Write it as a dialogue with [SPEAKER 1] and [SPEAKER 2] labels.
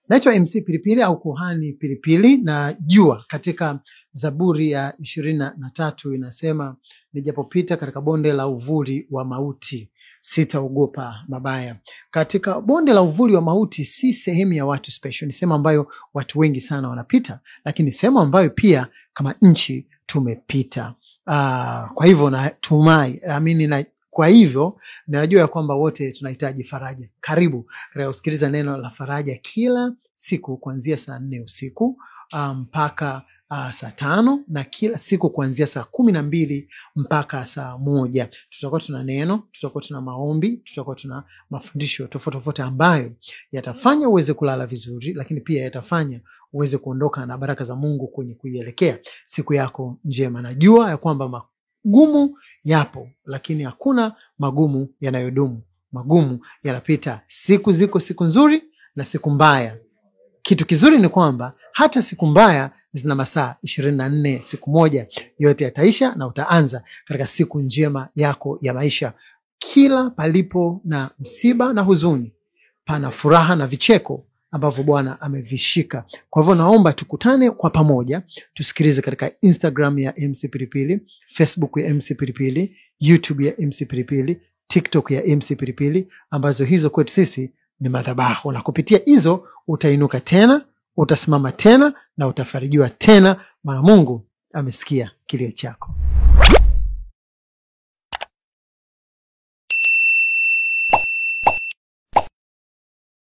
[SPEAKER 1] Naitwa MC Pilipili au Kuhani Pilipili, na jua katika Zaburi ya 23 inasema, nijapopita katika bonde la uvuli wa mauti sitaogopa mabaya. Katika bonde la uvuli wa mauti si sehemu ya watu special, ni sehemu ambayo watu wengi sana wanapita, lakini sehemu ambayo pia kama nchi tumepita. Kwa hivyo natumai, kwa hivyo ninajua ya kwamba wote tunahitaji faraja. Karibu katika kusikiliza neno la faraja kila siku kuanzia saa 4 usiku mpaka saa 5, na kila siku kuanzia saa 12 mpaka saa 1. Tutakuwa tuna neno, tutakuwa tuna maombi, tutakuwa tuna mafundisho tofauti ambayo yatafanya uweze kulala vizuri, lakini pia yatafanya uweze kuondoka na baraka za Mungu kwenye kuielekea siku yako njema. Najua ya kwamba magumu yapo, lakini hakuna magumu yanayodumu. Magumu yanapita. Siku ziko siku nzuri na siku mbaya. Kitu kizuri ni kwamba hata siku mbaya zina masaa 24. Siku moja yote yataisha na utaanza katika siku njema yako ya maisha. Kila palipo na msiba na huzuni, pana furaha na vicheko ambavyo Bwana amevishika. Kwa hivyo naomba tukutane kwa pamoja, tusikilize katika Instagram ya MC Pilipili, Facebook ya MC Pilipili, YouTube ya MC Pilipili, TikTok ya MC Pilipili, ambazo hizo kwetu sisi ni madhabahu, na kupitia hizo utainuka tena, utasimama tena na utafarijiwa tena, maana Mungu amesikia kilio chako.